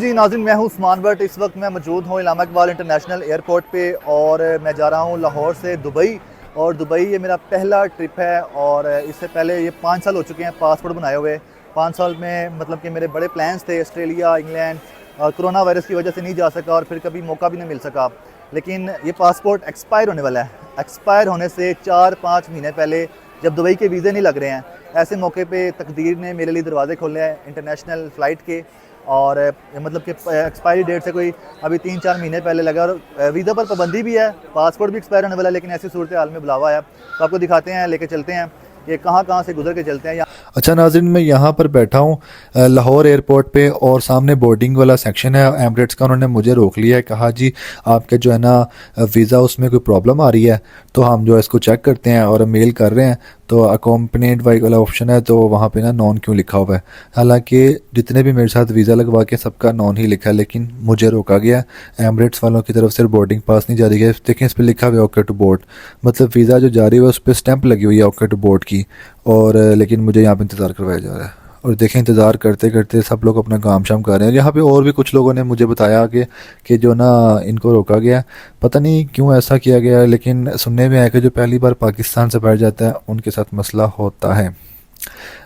जी नाज़रीन, मैं हूँ उस्मान बट। इस वक्त मैं मौजूद हूँ इलामा इकबाल इंटरनेशनल एयरपोर्ट पे और मैं जा रहा हूँ लाहौर से दुबई। और दुबई ये मेरा पहला ट्रिप है और इससे पहले ये 5 साल हो चुके हैं पासपोर्ट बनाए हुए। 5 साल में मतलब कि मेरे बड़े प्लान्स थे, ऑस्ट्रेलिया, इंग्लैंड। कोरोना वायरस की वजह से नहीं जा सका और फिर कभी मौका भी नहीं मिल सका। लेकिन ये पासपोर्ट एक्सपायर होने वाला है। एक्सपायर होने से 4-5 महीने पहले, जब दुबई के वीज़े नहीं लग रहे हैं, ऐसे मौके पे तकदीर ने मेरे लिए दरवाज़े खोले हैं इंटरनेशनल फ़्लाइट के। और मतलब कि एक्सपायरी डेट से कोई अभी 3-4 महीने पहले लगा और वीज़ा पर पाबंदी भी है, पासपोर्ट भी एक्सपायर होने वाला है। लेकिन ऐसी सूरत हाल में बुलावा है, तो आपको दिखाते हैं, लेके चलते हैं कि कहाँ कहाँ से गुजर के चलते हैं। अच्छा नाज़रीन, मैं यहाँ पर बैठा हूँ लाहौर एयरपोर्ट पे और सामने बोर्डिंग वाला सेक्शन है एमिरेट्स का। उन्होंने मुझे रोक लिया है, कहा जी आपके जो है ना वीज़ा उसमें कोई प्रॉब्लम आ रही है, तो हम जो है इसको चेक करते हैं और मेल कर रहे हैं। तो अकोम्पनीड वाई वाला ऑप्शन है, तो वहाँ पे ना नॉन क्यों लिखा हुआ है। हालांकि जितने भी मेरे साथ वीज़ा लगवा के सबका नॉन ही लिखा है, लेकिन मुझे रोका गया एमिरेट्स वालों की तरफ से। बोर्डिंग पास नहीं जारी है, देखें इस पर लिखा हुआ है ओके टू बोर्ड, मतलब वीज़ा जो जारी हुआ उस पर स्टैंप लगी हुई है ओके टू बोर्ड की। और लेकिन मुझे यहाँ पे इंतज़ार करवाया जा रहा है। और देखें इंतज़ार करते करते सब लोग अपना काम शाम कर रहे हैं। यहाँ पे और भी कुछ लोगों ने मुझे बताया कि जो ना इनको रोका गया, पता नहीं क्यों ऐसा किया गया है, लेकिन सुनने में आया कि जो पहली बार पाकिस्तान से बैठ जाता है उनके साथ मसला होता है।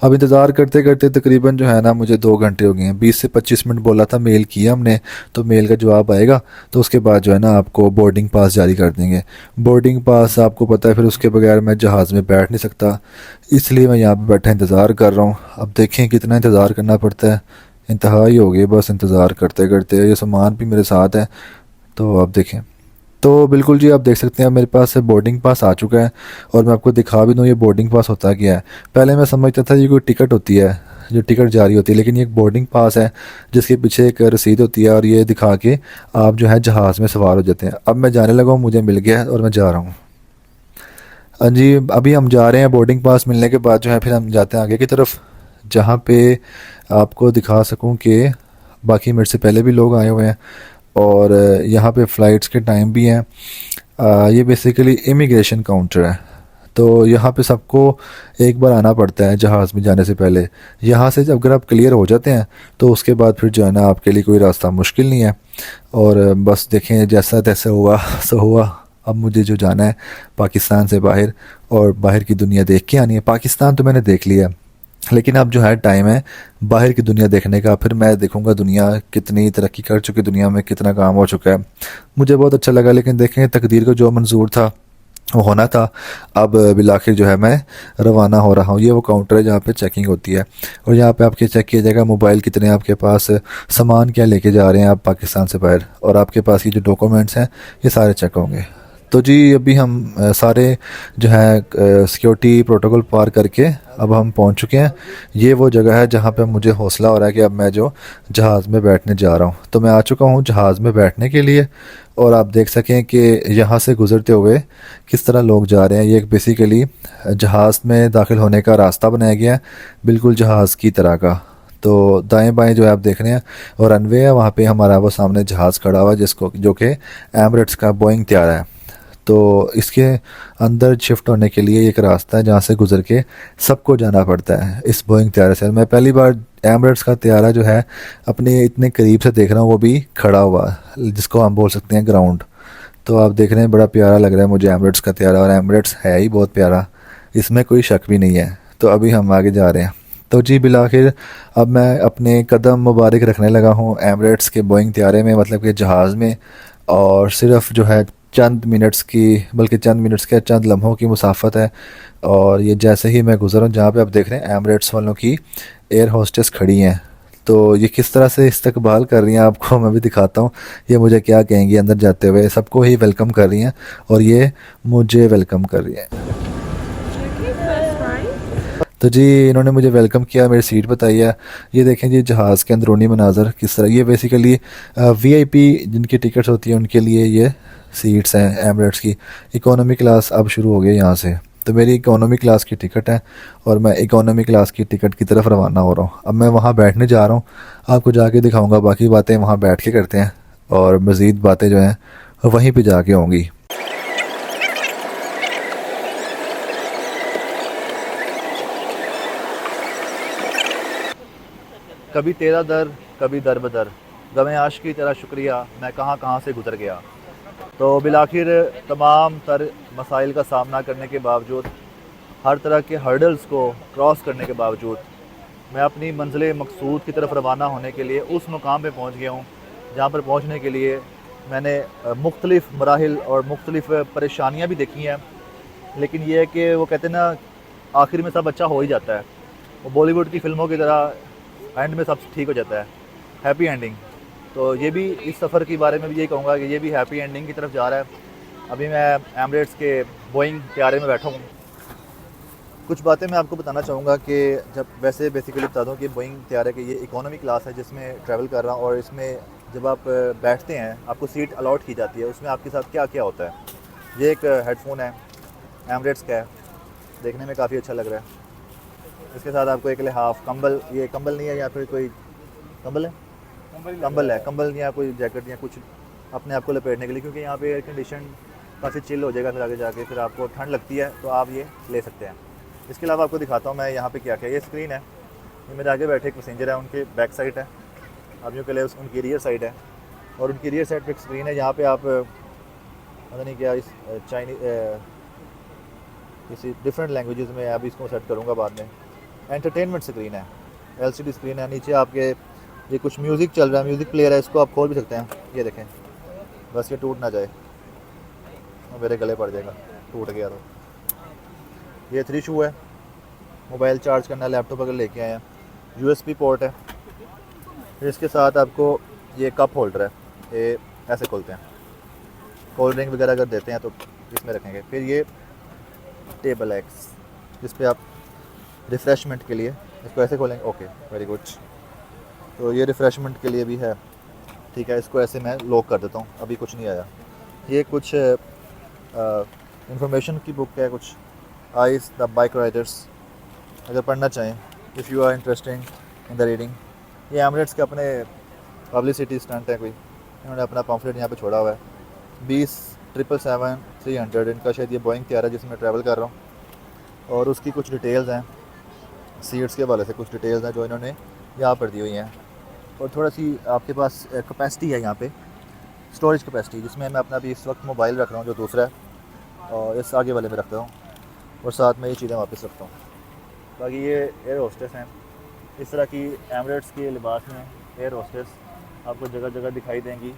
अब इंतज़ार करते करते तकरीबन जो है ना मुझे 2 घंटे हो गए हैं। 20 से 25 मिनट बोला था, मेल किया हमने, तो मेल का जवाब आएगा तो उसके बाद जो है ना आपको बोर्डिंग पास जारी कर देंगे। बोर्डिंग पास आपको पता है फिर उसके बगैर मैं जहाज़ में बैठ नहीं सकता, इसलिए मैं यहाँ पे बैठा इंतज़ार कर रहा हूँ। अब देखें कितना इंतज़ार करना पड़ता है, इंतहा ही हो गई बस इंतज़ार करते करते। ये सामान भी मेरे साथ है, तो अब देखें। तो बिल्कुल जी, आप देख सकते हैं मेरे पास बोर्डिंग पास आ चुका है। और मैं आपको दिखा भी दूँ ये बोर्डिंग पास होता क्या है। पहले मैं समझता था ये कोई टिकट होती है, जो टिकट जारी होती है, लेकिन ये एक बोर्डिंग पास है जिसके पीछे एक रसीद होती है और ये दिखा के आप जो है जहाज़ में सवार हो जाते हैं। अब मैं जाने लगा हूँ, मुझे मिल गया है और मैं जा रहा हूँ। हाँ जी, अभी हम जा रहे हैं। बोर्डिंग पास मिलने के बाद जो है फिर हम जाते हैं आगे की तरफ, जहाँ पे आपको दिखा सकूँ कि बाकी मेरे से पहले भी लोग आए हुए हैं। और यहाँ पे फ़्लाइट्स के टाइम भी हैं। ये बेसिकली इमिग्रेशन काउंटर है, तो यहाँ पे सबको एक बार आना पड़ता है जहाज़ में जाने से पहले। यहाँ से जब अगर आप क्लियर हो जाते हैं तो उसके बाद फिर जो है ना आपके लिए कोई रास्ता मुश्किल नहीं है। और बस देखें जैसा तैसा हुआ सो हुआ। अब मुझे जो जाना है पाकिस्तान से बाहर, और बाहर की दुनिया देख के आनी है। पाकिस्तान तो मैंने देख लिया है, लेकिन अब जो है टाइम है बाहर की दुनिया देखने का। फिर मैं देखूंगा दुनिया कितनी तरक्की कर चुकी, दुनिया में कितना काम हो चुका है। मुझे बहुत अच्छा लगा, लेकिन देखें तकदीर को जो मंजूर था वो होना था। अब बिलाखिर जो है मैं रवाना हो रहा हूँ। ये वो काउंटर है जहाँ पे चेकिंग होती है, और यहाँ पे आपके चेक किया जाएगा मोबाइल कितने आपके पास, सामान क्या लेके जा रहे हैं आप पाकिस्तान से बाहर, और आपके पास ये जो डॉक्यूमेंट्स हैं ये सारे चेक होंगे। तो जी अभी हम सारे जो है सिक्योरिटी प्रोटोकॉल पार करके अब हम पहुंच चुके हैं। ये वो जगह है जहाँ पे मुझे हौसला हो रहा है कि अब मैं जो जहाज़ में बैठने जा रहा हूँ। तो मैं आ चुका हूँ जहाज़ में बैठने के लिए, और आप देख सकें कि यहाँ से गुज़रते हुए किस तरह लोग जा रहे हैं। ये एक बेसिकली जहाज़ में दाखिल होने का रास्ता बनाया गया है, बिल्कुल जहाज़ की तरह का। तो दाएं बाएं जो है आप देख रहे हैं, और रनवे है वहाँ पे हमारा, वो सामने जहाज़ खड़ा हुआ है जिसको जो कि एमिरेट्स का बोइंग तैयार है। तो इसके अंदर शिफ्ट होने के लिए एक रास्ता है जहाँ से गुजर के सबको जाना पड़ता है इस बोइंग त्यारे से। मैं पहली बार एमिरेट्स का त्यारा जो है अपने इतने करीब से देख रहा हूँ, वो भी खड़ा हुआ, जिसको हम बोल सकते हैं ग्राउंड। तो आप देख रहे हैं बड़ा प्यारा लग रहा है मुझे एमिरेट्स का त्यारा, और एमिरेट्स है ही बहुत प्यारा, इसमें कोई शक भी नहीं है। तो अभी हम आगे जा रहे हैं। तो जी बिलाखिर अब मैं अपने कदम मुबारक रखने लगा हूँ एमिरेट्स के बोइंग त्यारे में, मतलब कि जहाज़ में। और सिर्फ जो है चंद मिनट्स की, बल्कि चंद मिनट्स के चंद लम्हों की मुसाफत है। और ये जैसे ही मैं गुजरा हूँ जहाँ पे आप देख रहे हैं एमिरेट्स वालों की एयर होस्टेस खड़ी हैं, तो ये किस तरह से इस्तकबाल कर रही हैं आपको मैं भी दिखाता हूँ। ये मुझे क्या कहेंगी अंदर जाते हुए, सबको ही वेलकम कर रही हैं और ये मुझे वेलकम कर रही हैं। तो जी इन्होंने मुझे वेलकम किया, मेरी सीट बताई है। ये देखें जी जहाज़ के अंदरूनी मनाजर किस तरह, ये बेसिकली वीआईपी जिनकी टिकट्स होती हैं उनके लिए ये सीट्स हैं एमिरेट्स की। इकोनॉमी क्लास अब शुरू हो गई यहाँ से, तो मेरी इकोनॉमी क्लास की टिकट है और मैं इकोनॉमी क्लास की टिकट की तरफ रवाना हो रहा हूँ। अब मैं वहाँ बैठने जा रहा हूँ, आपको जाके दिखाऊँगा। बाकी बातें वहाँ बैठ के करते हैं, और मज़ीद बातें जो हैं वहीं पर जाके होंगी। कभी तेरा दर, कभी दर बदर, गमे आश की तरह शुक्रिया मैं कहाँ कहाँ से गुज़र गया। तो बिलाखिर तमाम तर मसाइल का सामना करने के बावजूद, हर तरह के हर्डल्स को क्रॉस करने के बावजूद, मैं अपनी मंजिल मकसूद की तरफ रवाना होने के लिए उस मुकाम पे पहुंच गया हूं, जहां पर पहुंचने के लिए मैंने मुख्तलिफ़ मराहिल और मुख्तलिफ़ परेशानियां भी देखी हैं। लेकिन ये है कि वो कहते हैं ना, आखिर में सब अच्छा हो ही जाता है। वो बॉलीवुड की फ़िल्मों की तरह एंड में सब ठीक हो जाता है, हैप्पी एंडिंग। तो ये भी इस सफ़र के बारे में भी यही कहूँगा कि ये भी हैप्पी एंडिंग की तरफ जा रहा है। अभी मैं एमरेट्स के बोइंग तैयारे में बैठा हूँ। कुछ बातें मैं आपको बताना चाहूँगा कि जब वैसे बेसिकली बता दूँ कि बोइंग तैयारे की ये इकोनॉमी क्लास है जिसमें ट्रैवल कर रहा हूँ, और इसमें जब आप बैठते हैं आपको सीट अलॉट की जाती है। उसमें आपके साथ क्या क्या होता है। ये एक हेडफोन है, एमरेट्स का है, देखने में काफ़ी अच्छा लग रहा है। इसके साथ आपको एक लिहाफ कंबल, ये कंबल नहीं है या फिर कोई कंबल है, कंबल या कोई जैकेट या कुछ अपने आप को लपेटने के लिए, क्योंकि यहाँ पे एयर कंडीशन काफ़ी चिल हो जाएगा। फिर आगे जाके फिर आपको ठंड लगती है तो आप ये ले सकते हैं। इसके अलावा आपको दिखाता हूँ मैं यहाँ पे क्या क्या। ये स्क्रीन है, ये मेरे आगे बैठे एक पैसेंजर है, उनके बैक साइड है, आप यूँ कह लें उनकी रियर साइड है, और उनकी रियर साइड पर एक स्क्रीन है। यहाँ पर आप पता नहीं क्या इस किसी डिफरेंट लैंग्वेजेस में अभी इसको सेट करूँगा बाद में। एंटरटेनमेंट स्क्रीन है, LCD स्क्रीन है। नीचे आपके ये कुछ म्यूज़िक चल रहा है, म्यूज़िक प्लेयर है, इसको आप खोल भी सकते हैं। ये देखें, बस ये टूट ना जाए, और मेरे गले पड़ जाएगा टूट गया तो। ये 3 शू है, मोबाइल चार्ज करना, लैपटॉप अगर लेके आए हैं। USB पोर्ट है। फिर इसके साथ आपको ये कप होल्डर है, ये ऐसे खोलते हैं, कोल्ड ड्रिंक वगैरह अगर देते हैं तो इसमें रखेंगे। फिर ये टेबल है जिस पे आप रिफ़्रेशमेंट के लिए इसको ऐसे खोलेंगे। Okay, very good. तो ये रिफ़्रेशमेंट के लिए भी है, ठीक है। इसको ऐसे मैं लॉक कर देता हूँ, अभी कुछ नहीं आया। ये कुछ इंफॉर्मेशन की बुक है, कुछ आइस द बाइक राइडर्स, अगर पढ़ना चाहें, if you are interesting in the reading. ये एमरेट्स के अपने पब्लिसिटी स्टंट है, कोई इन्होंने अपना पम्फलेट यहाँ पे छोड़ा हुआ है। 20-777-300 इनका शायद ये बोइंग तैयारा है जिसमें ट्रैवल कर रहा हूँ, और उसकी कुछ डिटेल्स हैं, सीट्स के हवाले से कुछ डिटेल्स हैं जो इन्होंने यहाँ पर दी हुई हैं। और थोड़ा सी आपके पास कैपेसिटी है यहाँ पे, स्टोरेज कैपेसिटी, जिसमें मैं अपना अभी इस वक्त मोबाइल रख रहा हूँ जो दूसरा है, और इस आगे वाले में रखता हूँ, और साथ में ये चीज़ें वापस रखता हूँ। बाकी ये एयर होस्टेस हैं, इस तरह की एमरेट्स के लिबास में एयर होस्टेस आपको जगह जगह दिखाई देंगी।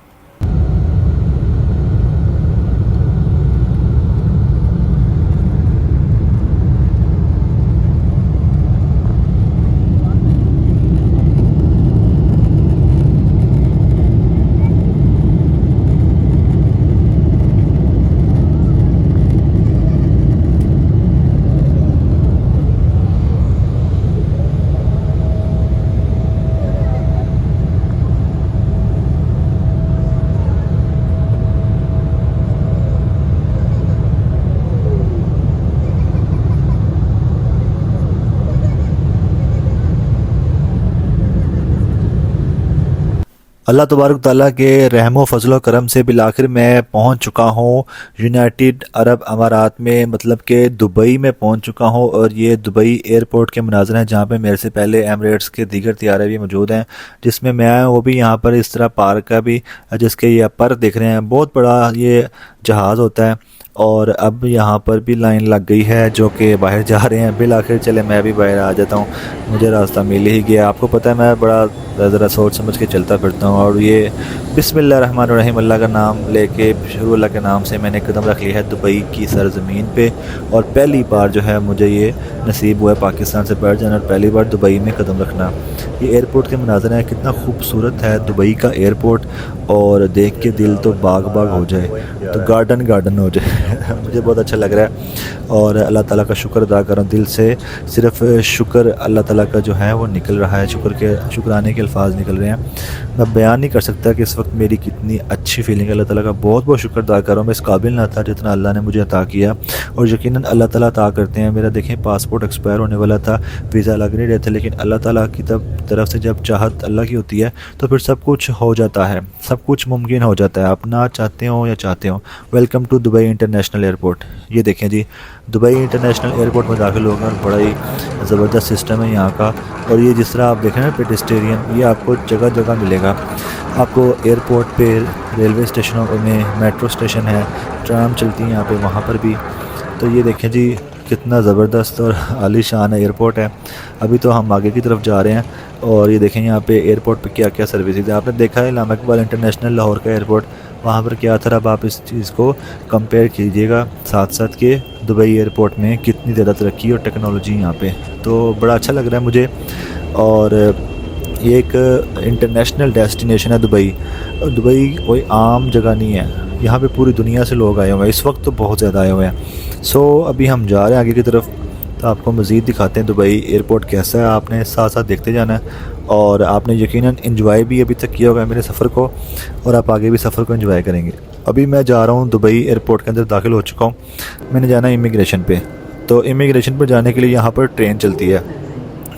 अल्लाह तबारक ताला के रहमो फजलो करम से बिलाखिर मैं पहुंच चुका हूं यूनाइटेड अरब अमारात में, मतलब कि दुबई में पहुंच चुका हूं। और ये दुबई एयरपोर्ट के मनाज़र हैं जहां पे मेरे से पहले एमरेट्स के दीगर तैयारे भी मौजूद हैं, जिसमें मैं आया वो भी यहाँ पर इस तरह पार्क का भी, जिसके ये पर देख रहे हैं, बहुत बड़ा ये जहाज़ होता है। और अब यहाँ पर भी लाइन लग गई है जो कि बाहर जा रहे हैं। बिल आखिर चले मैं भी बाहर आ जाता हूँ, मुझे रास्ता मिल ही गया। आपको पता है मैं बड़ा ज़रा सोच समझ के चलता फिरता हूँ। और ये बिस्मिल्लाहिर्रहमानिर्रहीम, अल्लाह का नाम लेके, शुरू अल्लाह के नाम से मैंने कदम रख लिया है दुबई की सरज़मीन पे। और पहली बार जो है मुझे ये नसीब हुआ है पाकिस्तान से बाहर जाना, और पहली बार दुबई में कदम रखना। ये एयरपोर्ट के मनाज़र हैं, कितना खूबसूरत है दुबई का एयरपोर्ट, और देख के दिल तो बाग बाग हो जाए, तो गार्डन गार्डन हो जाए। मुझे बहुत अच्छा लग रहा है, और अल्लाह ताला का शुक्र अदा कर रहा हूँ दिल से। सिर्फ शुक्र अल्लाह ताला का जो है वो निकल रहा है, शुक्राने के अल्फाज निकल रहे हैं। मैं बयान नहीं कर सकता कि इस वक्त मेरी कितनी अच्छी फीलिंग है। अल्लाह ताला का बहुत बहुत शुक्र अदा कर रहा हूँ। मैं इस काबिल ना था जितना अल्लाह ने मुझे अता किया, और यकीनन अल्लाह ताला अता करते हैं। मेरा देखें पासपोर्ट एक्सपायर होने वाला था, वीज़ा लग नहीं रहे थे, लेकिन अल्लाह ताला की तरफ से जब चाहत अल्लाह की होती है तो फिर सब कुछ हो जाता है, सब कुछ मुमकिन हो जाता है, आप ना चाहते हो या चाहते हो। Welcome to Dubai international airport. ये देखें जी, दुबई इंटरनेशनल एयरपोर्ट में दाखिल होगा और बड़ा ही ज़बरदस्त सिस्टम है यहाँ का। और ये जिस तरह आप देख रहे हैं पेडेस्टेरियन, ये आपको जगह जगह मिलेगा। आपको एयरपोर्ट पे, रेलवे स्टेशनों में, मेट्रो स्टेशन है, ट्राम चलती है यहाँ पे, वहाँ पर भी। तो ये देखें जी कितना ज़बरदस्त और आलीशान एयरपोर्ट है। अभी तो हम आगे की तरफ जा रहे हैं और ये देखें यहाँ पे एयरपोर्ट पे क्या क्या सर्विसेज है। आपने देखा है इलामा इकबाल इंटरनेशनल लाहौर का एयरपोर्ट, वहाँ पर क्या था। अब आप इस चीज़ को कंपेयर कीजिएगा साथ साथ के दुबई एयरपोर्ट में कितनी ज़्यादा तरक्की और टेक्नोलॉजी यहाँ पे, तो बड़ा अच्छा लग रहा है मुझे। और ये एक इंटरनेशनल डेस्टिनेशन है दुबई। दुबई कोई आम जगह नहीं है, यहाँ पे पूरी दुनिया से लोग आए हुए हैं। इस वक्त तो बहुत ज़्यादा आए हुए हैं। सो अभी हम जा रहे हैं आगे की तरफ, तो आपको मज़ीद दिखाते हैं दुबई एयरपोर्ट कैसा है। आपने साथ साथ देखते जाना है और आपने यकीनन एंजॉय भी अभी तक किया होगा मेरे सफ़र को, और आप आगे भी सफ़र को एंजॉय करेंगे। अभी मैं जा रहा हूँ दुबई एयरपोर्ट के अंदर दाखिल हो चुका हूँ। मैंने जाना है इमिग्रेशन पे। तो इमिग्रेशन पर जाने के लिए यहाँ पर ट्रेन चलती है,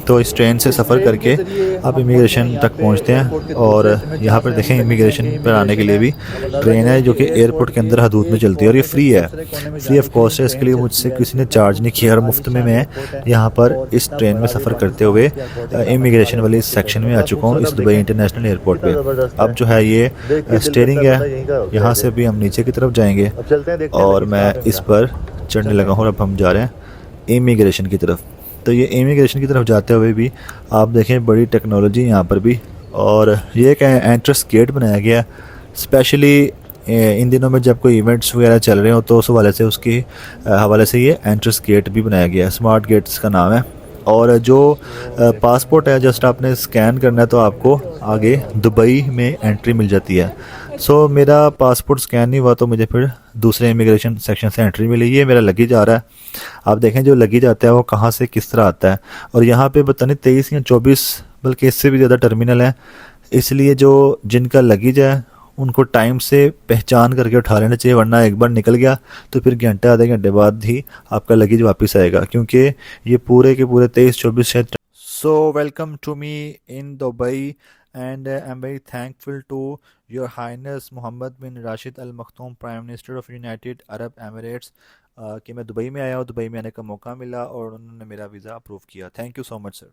तो इस ट्रेन से सफ़र करके आप इमिग्रेशन तक पहुंचते हैं। और यहाँ पर देखें इमिग्रेशन पर आने के लिए भी ट्रेन है जो कि एयरपोर्ट के अंदर हदूद में चलती है, और ये फ्री है, फ्री ऑफ कॉस्ट है। इसके लिए मुझसे किसी ने चार्ज नहीं किया और मुफ्त में मैं यहाँ पर इस ट्रेन में सफ़र करते हुए इमिग्रेशन वाले इस सेक्शन में आ चुका हूँ, इस दुबई इंटरनेशनल एयरपोर्ट पर। अब जो है ये स्टीयरिंग है, यहाँ से भी हम नीचे की तरफ जाएंगे और मैं इस पर चढ़ने लगा हूँ। अब हम जा रहे हैं इमिग्रेशन की तरफ। तो ये इमिग्रेशन की तरफ जाते हुए भी आप देखें बड़ी टेक्नोलॉजी यहाँ पर भी। और ये एक एंट्रेंस गेट बनाया गया स्पेशली इन दिनों में जब कोई इवेंट्स वगैरह चल रहे हो, तो उस हवाले से उसकी हवाले से ये एंट्रेंस गेट भी बनाया गया है। स्मार्ट गेट्स का नाम है। और जो पासपोर्ट है जस्ट आपने स्कैन करना है तो आपको आगे दुबई में एंट्री मिल जाती है। सो मेरा पासपोर्ट स्कैन नहीं हुआ तो मुझे फिर दूसरे इमिग्रेशन सेक्शन से एंट्री मिली। ये मेरा लगेज आ रहा है। आप देखें जो लगेज आता है वो कहाँ से किस तरह आता है। और यहाँ पे पता नहीं 23 या 24 बल्कि इससे भी ज़्यादा टर्मिनल है, इसलिए जो जिनका लगेज है उनको टाइम से पहचान करके उठा लेना चाहिए, वरना एक बार निकल गया तो फिर घंटे आधे घंटे बाद ही आपका लगेज वापस आएगा, क्योंकि ये पूरे के पूरे 23-24 शायद। So welcome to me in Dubai and I'm very thankful to Your Highness Mohammed bin Rashid Al Maktoum, Prime Minister of United Arab Emirates, कि मैं दुबई में आया हूँ, दुबई में आने का मौका मिला और उन्होंने मेरा वीज़ा अप्रूव किया। Thank you so much sir.